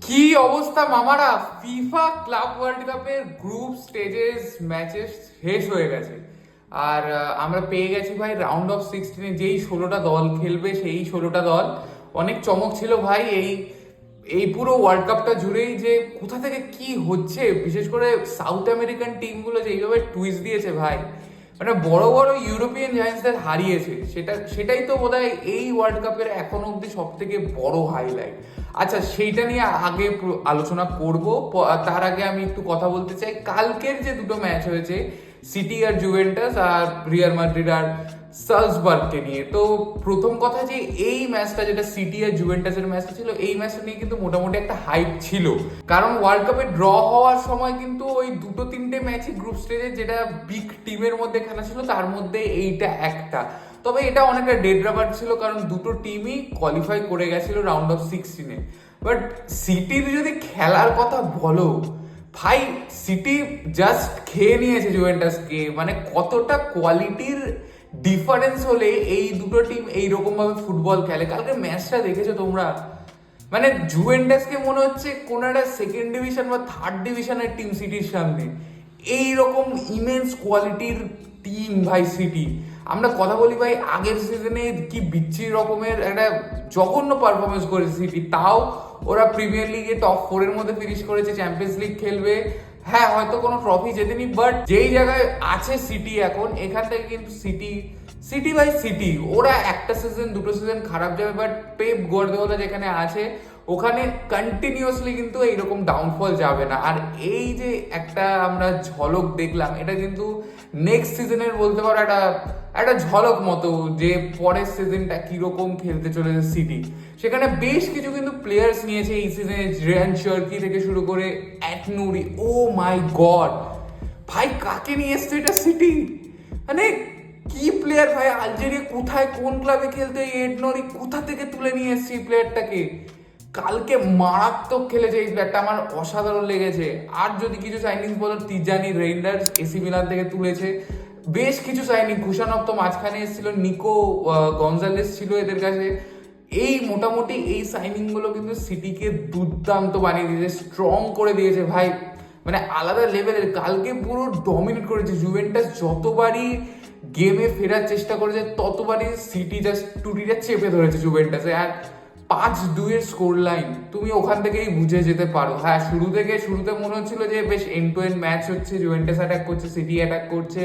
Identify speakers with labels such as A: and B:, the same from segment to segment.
A: কি অবস্থা মামারা, ফিফা ক্লাব ওয়ার্ল্ড কাপের গ্রুপ স্টেজেস ম্যাচেস শেষ হয়ে গেছে। আর আমরা পেয়ে গেছি ভাই রাউন্ড অফ 16-এ যেই 16টা দল খেলবে, সেই 16টা দল। অনেক চমক ছিল ভাই এই এই পুরো ওয়ার্ল্ড কাপটা জুড়েই, যে কোথা থেকে কি হচ্ছে, বিশেষ করে সাউথ আমেরিকান টিমগুলো যে এইভাবে টুইস্ট দিয়েছে ভাই, মানে বড় বড় ইউরোপিয়ান জায়ান্টসদের হারিয়েছে। সেটাই তো বোধহয় এই ওয়ার্ল্ড কাপের এখন অব্দি সব থেকে বড় হাইলাইট। আচ্ছা, সেইটা নিয়ে আগে আলোচনা করব। তার আগে আমি একটু কথা বলতে চাই কালকের যে দুটো ম্যাচ হয়েছে, সিটি আর জুভেন্টাস, আর রিয়াল মাদ্রিদ আর সালজবার্গকে নিয়ে। তো প্রথম কথা, যে এই ম্যাচটা যেটা সিটি আর জুভেন্টাসের ম্যাচটা ছিল, এই ম্যাচটা নিয়ে কিন্তু মোটামুটি একটা হাইপ ছিল। কারণ ওয়ার্ল্ড কাপে ড্র হওয়ার সময় কিন্তু ওই দুটো তিনটে ম্যাচই গ্রুপ স্টেজে যেটা বিগ টিমের মধ্যে খেলা ছিল, তার মধ্যে এইটা একটা। তবে এটা অনেকটা ডেড রাবার ছিল, কারণ দুটো টিমই কোয়ালিফাই করে গেছিল রাউন্ড অফ 16-এ। বাট সিটির যদি খেলার কথা বলো ভাই, সিটি জাস্ট খেয়ে নিয়েছে জুভেন্টাসকে। মানে কতটা কোয়ালিটির ডিফারেন্স হলে এই দুটো টিম এইরকম ভাবে ফুটবল খেলে। কালকে ম্যাচটা দেখেছো তোমরা? মানে জুভেন্টাসকে মনে হচ্ছে কোন একটা সেকেন্ড ডিভিশন বা থার্ড ডিভিশনের টিম সিটির সামনে। এইরকম ইমেন্স কোয়ালিটির টিম ভাই সিটি। আমরা কথা বলি ভাই, আগের সিজনে কি বিচ্ছিরি রকমের একটা জঘন্য পারফরমেন্স করেছে সিটি, তাও ওরা প্রিমিয়ার লিগে টপ 4-এর মধ্যে ফিনিশ করেছে, চ্যাম্পিয়ন্স লিগ খেলবে। হ্যাঁ, হয়তো কোনো ট্রফি জেতেনি, বাট যেই জায়গায় আছে সিটি এখন, এখান থেকে কিন্তু সিটি সিটি বাই সিটি। ওরা একটা সিজন দুটো সিজন খারাপ যাবে, বাট পেপ গার্দিওলা যেখানে আছে ওখানে কন্টিনিউয়াসলি কিন্তু এইরকম ডাউনফল যাবে না। আর এই যে একটা আমরা ঝলক দেখলাম, এটা কিন্তু নেক্সট সিজনের বলতে পারো একটা একটা ঝলক মতো, যে পরের সিজনটা কিরকম খেলতে চলেছে সিটি। সেখানে বেশ কিছু কিন্তু প্লেয়ার্স নিয়েছে এই সিজনে, রিয়ান শার্কি থেকে শুরু করে অ্যাটনুরি। ও মাই গড ভাই, কাকে নিয়ে এসছে এটা সিটি! মানে কি প্লেয়ার ভাই! আলজেরিয়া কোথায়, কোন ক্লাবে খেলতে, এডনরি কোথা থেকে তুলে নিয়ে এসছে এই প্লেয়ারটাকে। কালকে মারাত্মক খেলেছে এই প্লেয়ারটা, আমার অসাধারণ লেগেছে। আর যদি কিছু সাইনিং বলো, তিজানি রেইন্ডার্স এসি মিলান থেকে তুলেছে। বেশ কিছু সাইনিং, কুশানভ তো মাঝখানে এসেছিল, নিকো গঞ্জালেস ছিল এদের কাছে। এই মোটামুটি এই সাইনিং গুলো কিন্তু সিটিকে দুর্দান্ত বানিয়ে দিয়েছে, স্ট্রং করে দিয়েছে ভাই। মানে আলাদা লেভেলের। কালকে পুরো ডমিনেট করেছে জুভেন্টাস। যতবারই গেমে ফেরার চেষ্টা করেছে, ততবারই সিটি জাস্ট টুটিটা চেপে ধরেছে জুভেন্টাসে। আর 5-2 স্কোর লাইন তুমি ওখান থেকেই বুঝে যেতে পারো। হ্যাঁ, শুরুতে মনে হচ্ছিল যে বেশ এন্ড টু এন্ড ম্যাচ হচ্ছে, জুভেন্টাস অ্যাটাক করছে, সিটি অ্যাটাক করছে।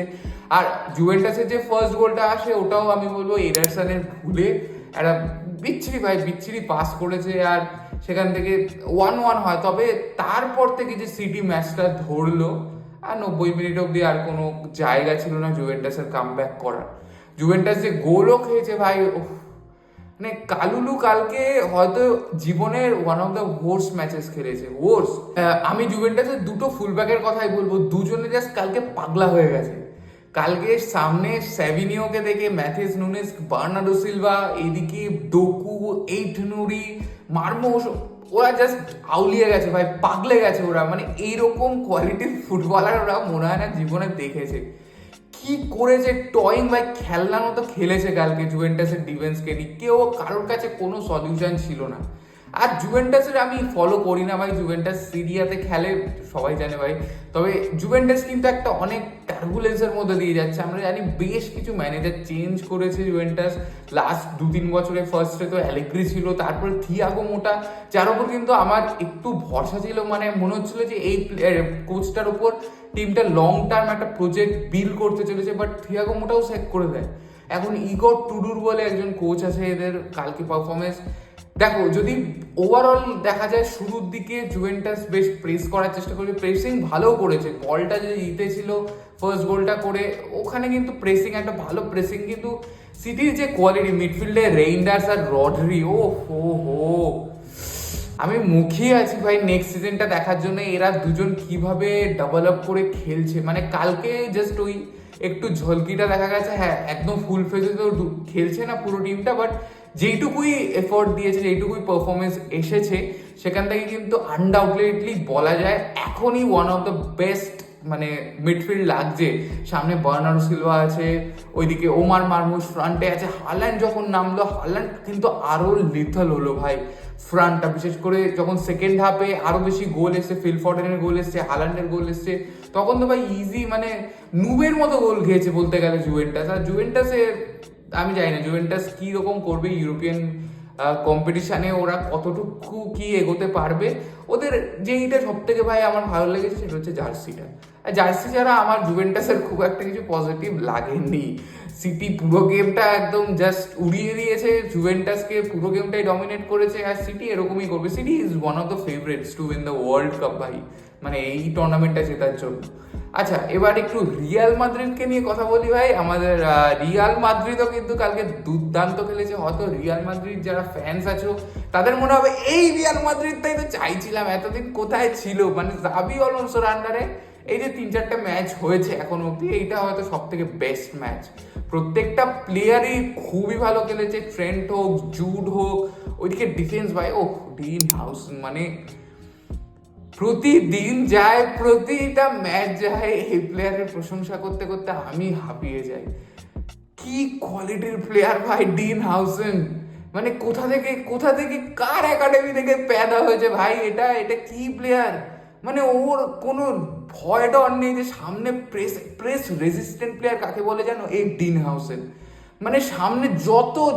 A: আর জুভেন্টাসের যে ফার্স্ট গোলটা আসে, ওটাও আমি বলবো এডারসনের ভুলে একটা বিচ্ছিরি পাস করেছে, আর সেখান থেকে 1-1 হয়। তবে তারপর থেকে যে সিটি ম্যাচটা ধরলো, আর 90 মিনিট অব্দি আর কোনো জায়গা ছিল না জুভেন্টাসের কামব্যাক করার। জুভেন্টাস যে গোলও খেয়েছে ভাই, মানে কালুলু কালকে হয়তো জীবনের one of the worst matches খেলেছে, ওয়ার্স্ট। আমি জুভেন্টাসের দুটো ফুলব্যাকের কথাই বলবো, দুজনে জাস্ট কালকে পাগলা হয়ে গেছে। কালকে সামনে স্যাভিনিওকে দেখে ম্যাথিস নুনেস, বার্নার্ডো সিলভা, এইদিকে ডোকু, এইটনুরি, মার্মোস, ওরা জাস্ট আউলিয়ে গেছে ভাই, পাগলে গেছে ওরা। মানে এইরকম কোয়ালিটির ফুটবলার ওরা মনে হয় না জীবনে দেখেছে। কি করেছে টয়িং ভাই, খেলনার মতো খেলেছে কালকে জুভেন্টাসের ডিফেন্সকে নিয়ে। কেউ, কারোর কাছে কোনো সলিউশন ছিল না। আর জুভেন্টাসের আমি ফলো করি না ভাই, জুভেন্টাস সিরিয়াতে খেলে সবাই জানে ভাই। তবে জুভেন্টাস কিন্তু একটা অনেক টার্বুলেন্সের মধ্যে দিয়ে যাচ্ছে। আমরা জানি বেশ কিছু ম্যানেজার চেঞ্জ করেছে জুভেন্টাস লাস্ট 2-3 বছরে। ফার্স্টে তো অ্যালেগ্রি ছিল, তারপরে থিয়াগো মোটা, যার উপর কিন্তু আমার একটু ভরসা ছিল। মানে মনে হচ্ছিল যে এই কোচটার উপর টিমটা লং টার্ম একটা প্রজেক্ট বিল্ড করতে চলেছে। বাট থিয়াগো মোটাও সেট করে দেয়। এখন ইগর টুডুর বলে একজন কোচ আছে, এদের কালকে পারফরমেন্স দেখো, যদি ওভারঅল দেখা যায় শুরুর দিকে জুভেন্টাস বেশ প্রেস করার চেষ্টা করেছে, প্রেসিং ভালো করেছে। বলটা যে জিতেছিল ফার্স্ট গোলটা করে, ওখানে কিন্তু প্রেসিং, একটা ভালো প্রেসিং। কিন্তু সিটির যে কোয়ালিটি মিডফিল্ডে, রেইন্ডার্স আর রডরি, ও হো হো, আমি মুখিয়ে আছি ভাই নেক্সট সিজনটা দেখার জন্য, এরা দুজন কিভাবে ডেভেলপ করে খেলছে। মানে কালকে জাস্ট ওই একটু ঝলকিটা দেখা গেছে। হ্যাঁ, একদম ফুল ফেজে তো খেলছে না পুরো টিমটা, বাট যেইটুকুই এফোর্ট দিয়েছে, যেইটুকুই পারফরমেন্স এসেছে, সেখান থেকে কিন্তু আনডাউটলি বলা যায় এখনই ওয়ান অফ দ্য বেস্ট মানে মিডফিল্ড লাগছে। সামনে বার্নার্ডো সিলভা আছে, ওইদিকে ওমার মারমুশ, ফ্রন্টে আছে হাল্যান্ড। যখন নামলো হাল্যান্ড কিন্তু আরো লিথল হলো ভাই। ফ্রন্টটা, বিশেষ করে যখন সেকেন্ড হাফে আরো বেশি গোল এসছে, ফিল ফর্ডেনের গোল এসছে, হালান্ডের গোল এসছে, তখন তো ভাই ইজি মানে নুবের মতো গোল খেয়েছে বলতে গেলে জুভেন্টাস। আর জুভেন্টাসে আমি জানি না জুভেন্টাস কি রকম করবে ইউরোপিয়ান কম্পিটিশানে, ওরা কতটুকু কি এগোতে পারবে। ওদের যেইটা সব থেকে ভাই আমার ভালো লেগেছে সেটা হচ্ছে জার্সিটা। আর জার্সি ছাড়া আমার জুভেন্টাসের খুব একটা কিছু পজিটিভ লাগেনি। সিটি পুরো গেমটা একদম জাস্ট উড়িয়ে দিয়েছে, জুভেন্টাসকে পুরো গেমটাই ডমিনেট করেছে, আর সিটি এরকমই করবে। City is one of the favourites to win the world cup ভাই, মানে এই টুর্নামেন্টটা জেতার জন্য। আচ্ছা, এবার একটু রিয়াল মাদ্রিদকে নিয়ে কথা বলি ভাই। আমাদের রিয়াল মাদ্রিদও কিন্তু কালকে দুর্দান্ত খেলেছে। হয়তো রিয়াল মাদ্রিদ যারা ফ্যান্স আছো তাদের মনে হবে এই রিয়াল মাদ্রিদটাই তো চাইছিলাম, এতদিন কোথায় ছিল, মানে জাবি অলonsoর আন্ডারে এই যে 3-4টা ম্যাচ হয়েছে এখন অব্দি, এইটা হয়তো সব থেকে বেস্ট ম্যাচ। প্রত্যেকটা প্লেয়ারই খুবই ভালো খেলেছে, ট্রেন্ট হোক, জুড হোক, ওইদিকে ডিফেন্স ভাই, ও ডিন হাউস মানে প্রতিদিন যায়, প্রতিটা ম্যাচ যায়, এই প্লেয়ারের প্রশংসা করতে করতে আমি হাঁপিয়ে যাই। কি কোয়ালিটির প্লেয়ার ভাই ডিন হাউসেন, মানে কোথা থেকে কার একাডেমি থেকে প্যাদা হয়েছে ভাই, এটা এটা কি প্লেয়ার, মানে ওর কোনো ভয় ডর নেই যে সামনে প্রেস রেজিস্ট্যান্ট প্লেয়ার কাকে বলে জানো, এই ডিন হাউসেন। মানে সামনে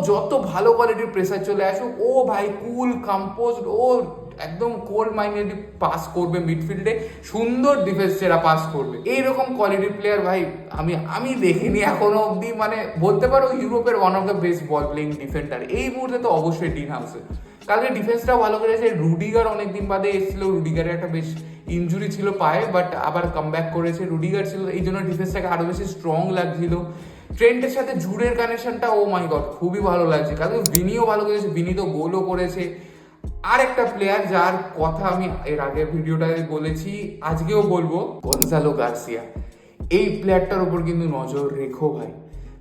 A: যত ভালো কোয়ালিটির প্রেসার চলে আসুক, ও ভাই কুল কম্পোজড, ও একদম কোল্ড মাইন্ডেড পাস করবে মিডফিল্ডে, সুন্দর ডিফেন্স সেরা পাস করবে। এইরকম কোয়ালিটির প্লেয়ার ভাই আমি দেখিনি এখনো অব্দি, মানে বলতে পারো ইউরোপের one of the best ball playing defender এই মুহূর্তে তো অবশ্যই ডিন হাউসের। কালকে ডিফেন্সটা ভালো করেছে, রুডিগার অনেকদিন বাদে এসেছিল, রুডিগারের একটা বেশ ইনজুরি ছিল পায়ে, বাট আবার কামব্যাক করেছে, রুডিগার ছিল, এই জন্য ডিফেন্সটাকে আরো বেশি স্ট্রং লাগছিল। ট্রেন্টের সাথে জুডের কানেকশনটা ও মাই গড খুবই ভালো লাগছে। কারণ ভিনিও ভালো করেছে, ভিনি তো গোলও করেছে। আর একটা প্লেয়ার যার কথা আমি এর আগের ভিডিওটাতে বলেছি, আজকেও বলবো, গনজালো গার্সিয়া। এই প্লেয়ারটার উপর কিন্তু নজর রেখো ভাই,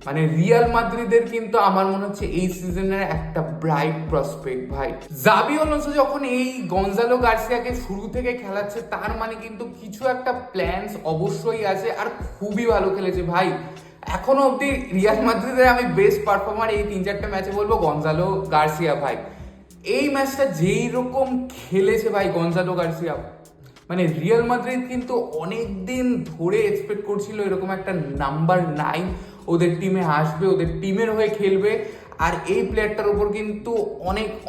A: মানে রিয়াল মাদ্রিদের কিন্তু আমার মনে হচ্ছে এই সিজনের একটা ব্রাইট প্রসপেক্ট ভাই। জাবি অলonso যখন এই গনজালো গার্সিয়াকে শুরু থেকে খেলাচ্ছে, তার মানে কিন্তু কিছু একটা প্ল্যানস অবশ্যই আছে, আর খুবই ভালো খেলেছে ভাই। এখনো অব্দি রিয়াল মাদ্রিদের আমি বেস্ট পারফর্মার এই 3-4টা ম্যাচে বলবো গনজালো গার্সিয়া ভাই। এই ম্যাচটা যেই রকম খেলেছে ভাই গনজালো গার্সিয়া, মানে রিয়াল মাদ্রিদ কিন্তু অনেক দিন ধরে এক্সপেক্ট করছিল এরকম একটা নাম্বার 9 ওদের টিমে আসবে, ওদের টিমের হয়ে খেলবে। আর এই প্লেয়ারটার উপর কিন্তু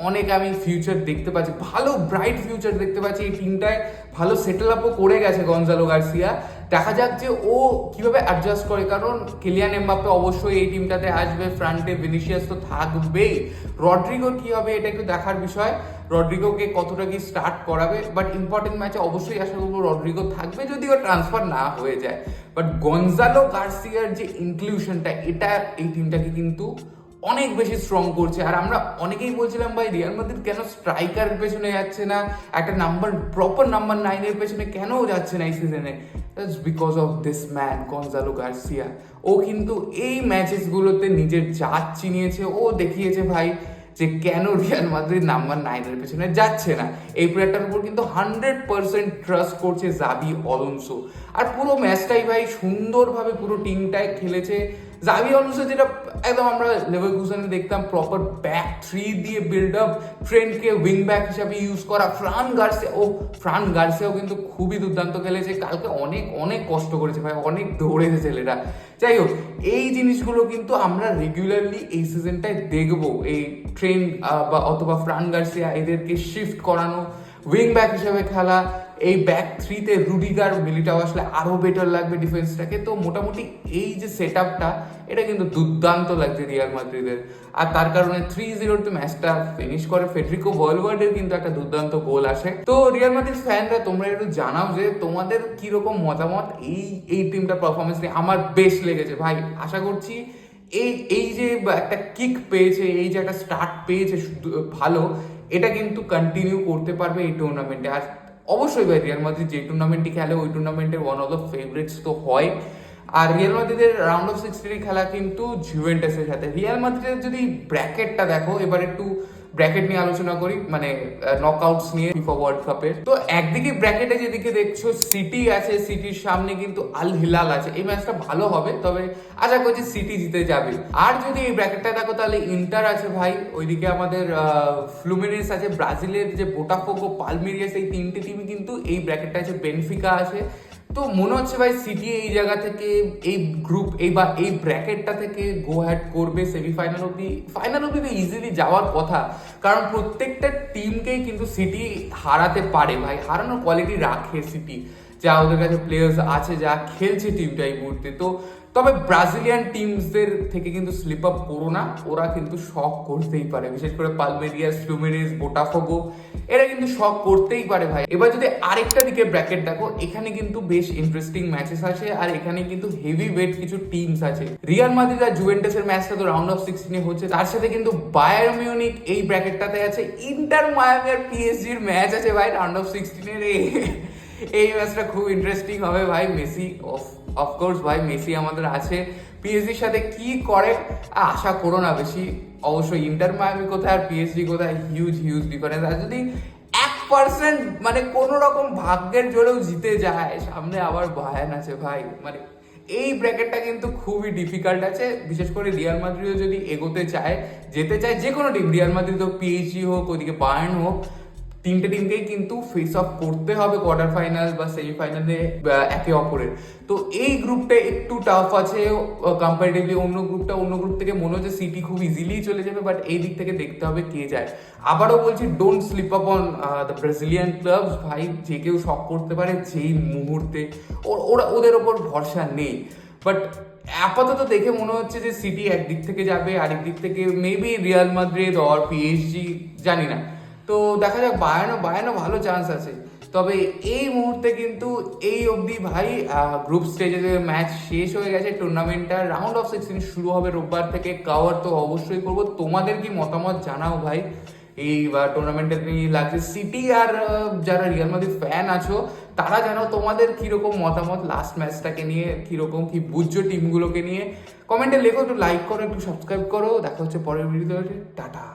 A: অনেক আমি ফিউচার দেখতে পাচ্ছি, ভালো ব্রাইট ফিউচার দেখতে পাচ্ছি এই টিমটায়। ভালো সেটেল আপও করে গেছে গনজালো গার্সিয়া, দেখা যাক যে ও কিভাবে অ্যাডজাস্ট করে। কারণ কিলিয়ান এমবাপ্পে অবশ্যই এই টিমটাতে আসবে, ফ্রন্টে ভিনিসিয়াস তো থাকবেই, রড্রিগোর কি হবে এটা একটু দেখার বিষয়, রড্রিগোকে কতটা কি স্টার্ট করাবে। বাট ইম্পর্টেন্ট ম্যাচে অবশ্যই আশা করবো রড্রিগো থাকবে, যদি ও ট্রান্সফার না হয়ে যায়। বাট গনজালো গার্সিয়ার যে ইনক্লুশনটা, এটা এই টিমটাকে কিন্তু অনেক বেশি স্ট্রং করছে। আর আমরা অনেকেই বলছিলাম ভাই রিয়াল মাদ্রিদ কেন স্ট্রাইকারের পেছনে যাচ্ছে না, একটা প্রপার নাম্বার 9-এর পেছনে কেন যাচ্ছে না এই সিজনে, that's because of this man Gonzalo Garcia. ও কিন্তু এই ম্যাচেসগুলোতে নিজের জাত চিনিয়েছে, ও দেখিয়েছে ভাই যে কেন রিয়াল মাদ্রিদ নাম্বার 9-এর পেছনে যাচ্ছে না। এই প্লেয়ারটার উপর কিন্তু 100% ট্রাস্ট করছে জাবি অলonso। আর পুরো ম্যাচটাই ভাই সুন্দরভাবে পুরো টিমটাই খেলেছে। জাবি অলonso যেটা একদম আমরা লেভারকুসেনে দেখতাম, প্রপার ব্যাক 3 দিয়ে বিল্ড আপ, ট্রেন্টকে উইং ব্যাক হিসাবে ইউজ করা। ফ্রান গার্সিয়াও কিন্তু খুবই দুর্দান্ত খেলেছে কালকে, অনেক কষ্ট করেছে ভাই, অনেক দৌড়েছে ছেলেটা। যাই হোক, এই জিনিসগুলো কিন্তু আমরা রেগুলারলি এই সিজনটায় দেখবো, এই ট্রেন্ট বা অথবা ফ্রান গার্সিয়া এদেরকে শিফট করানো, উইং ব্যাক হিসেবে খেলা, এই ব্যাক 3-তে রুডিগার মিলিটাও আসলে আরো বেটার লাগবে ডিফেন্সটাকে। তো মোটামুটি এই যে সেট আপটা, এটা কিন্তু দুর্দান্ত লাগছে রিয়াল মাদ্রিদের। আর তার কারণে 3-0 ম্যাচটা ফিনিশ করে। ফেডরিকো ভালভার্ডের কিন্তু একটা দুর্দান্ত গোল আসে। তো রিয়াল মাদ্রিদ ফ্যানরা তোমরা একটু জানাও যে তোমাদের কিরকম মতামত এই টিমটার পারফরমেন্স নিয়ে। আমার বেশ লেগেছে ভাই, আশা করছি এই যে একটা কিক পেয়েছে, এই যে একটা স্টার্ট পেয়েছে ভালো, এটা কিন্তু কন্টিনিউ করতে পারবে এই টুর্নামেন্টে। আর অবশ্যই ভাই রিয়াল মাদ্রিদ যে টুর্নামেন্টই খেলে ওই টুর্নামেন্টের ওয়ান অফ দ্য ফেভারিটস তো হয়। আর রিয়াল মাদ্রিদের রাউন্ড অফ 16 খেলা কিন্তু জুভেন্টাসের সাথে। রিয়াল মাদ্রিদের যদি ব্র্যাকেটটা দেখো, এবার একটু ব্র্যাকেট নিয়ে আলোচনা করি, মানে নকআউটস নিয়ে ফিফা ওয়ার্ল্ড কাপের। তো একদিকে ব্র্যাকেটে যেদিকে দেখছো সিটি আছে, সিটির সামনে কিন্তু আল হিলাল আছে। এই ম্যাচটা ভালো হবে, তবে আশা করছি সিটি জিতে যাবে। আর যদি এই ব্র্যাকেটটা দেখো তাহলে ইন্টার আছে ভাই, ওইদিকে আমাদের ফ্লুমিনেস আছে, ব্রাজিলের যে বোটাফোগো, পালমেরিয়াস, এই তিনটে টিমই কিন্তু এই ব্র্যাকেটটা আছে, বেনফিকা আছে। তো মনে হচ্ছে ভাই সিটি এই জায়গা থেকে, এই গ্রুপ এই ব্র্যাকেটটা থেকে গো হ্যাড করবে সেমিফাইনাল অব্দি। ফাইনাল অব্দি তো ইজিলি যাওয়ার কথা, কারণ প্রত্যেকটা টিমকেই কিন্তু সিটি হারাতে পারে ভাই, হারানোর কোয়ালিটি রাখে সিটি, যা ওদের কাছে প্লেয়ার্স আছে, যা খেলছে টিমটা এই মুহূর্তে। তো তবে ব্রাজিলিয়ান টিমসদের থেকে কিন্তু স্লিপ আপ করো না, ওরা কিন্তু শক করতেই পারে, বিশেষ করে পালমেরিয়াস, ফ্লুমিনেস, বোটাফোগো, এরা কিন্তু শক করতেই পারে ভাই। এবার যদি আরেকটা দিকে ব্র্যাকেট দেখো, এখানে কিন্তু বেশ ইন্টারেস্টিং ম্যাচেস আছে, আর এখানে কিন্তু হেভি ওয়েট কিছু টিমস আছে। রিয়াল মাদ্রিদ আর জুভেন্টাসের ম্যাচটা তো রাউন্ড অফ 16 হচ্ছে, তার সাথে কিন্তু বায়ার মিউনিক এই ব্র্যাকেটটাতে আছে, ইন্টার মায়ামি আর পিএসজির ম্যাচ আছে ভাই রাউন্ড অফ 16 এই ম্যাচটা খুব ইন্টারেস্টিং হবে ভাই। মেসি অফকোর্স ভাই, মেসি আমাদের আছে, পিএসজির সাথে কি করে আশা করো না বেশি। অবশ্যই ইন্টার মায়ামি কোথায় আর পিএসজি কোথায়, হিউজ ডিফারেন্স। আর যদি 1% মানে কোনো রকম ভাগ্যের জোরেও জিতে যায়, সামনে আবার বায়ার্ন আছে ভাই। মানে এই ব্র্যাকেটটা কিন্তু খুবই ডিফিকাল্ট আছে, বিশেষ করে রিয়াল মাদ্রিদও যদি এগোতে চায়, যেতে চায়, যে কোনো টিম, রিয়াল মাদ্রিদ হোক, পিএসজি হোক, ওইদিকে বায়ার্ন হোক, তিনটে টিমকেই কিন্তু ফেস অফ করতে হবে কোয়ার্টার ফাইনাল বা সেমিফাইনালে একে অপরের। তো এই গ্রুপটা একটু টাফ আছে কম্পারেটিভলি অন্য গ্রুপ থেকে মনে হচ্ছে সিটি খুব ইজিলি চলে যাবে, বাট এই দিক থেকে দেখতে হবে কে যায়। আবারও বলছি, don't sleep up on the Brazilian clubs ভাই, যে কেউ শক করতে পারে যেই মুহূর্তে, ওদের ওপর ভরসা নেই। বাট আপাতত দেখে মনে হচ্ছে যে সিটি একদিক থেকে যাবে, আরেক দিক থেকে maybe Real Madrid or PSG, জানি না। তো দেখা যাক, বায়ানো ভালো চান্স আছে। তবে এই মুহূর্তে কিন্তু এই অবধি ভাই গ্রুপ স্টেজে ম্যাচ শেষ হয়ে গেছে, টুর্নামেন্টটা রাউন্ড অফ 16 শুরু হবে রোববার থেকে। কভার তো অবশ্যই করবো, তোমাদের কি মতামত জানাও ভাই এই টুর্নামেন্টে নিয়ে লাগছে। সিটি আর যারা রিয়াল মাদ্রিদ ফ্যান আছো, তারা জানাও তোমাদের কিরকম মতামত লাস্ট ম্যাচটাকে নিয়ে, কিরকম কি বুঝছো টিমগুলোকে নিয়ে। কমেন্টে লেখো, একটু লাইক করো, একটু সাবস্ক্রাইব করো। দেখা হচ্ছে পরের ভিডিওতে, টাটা।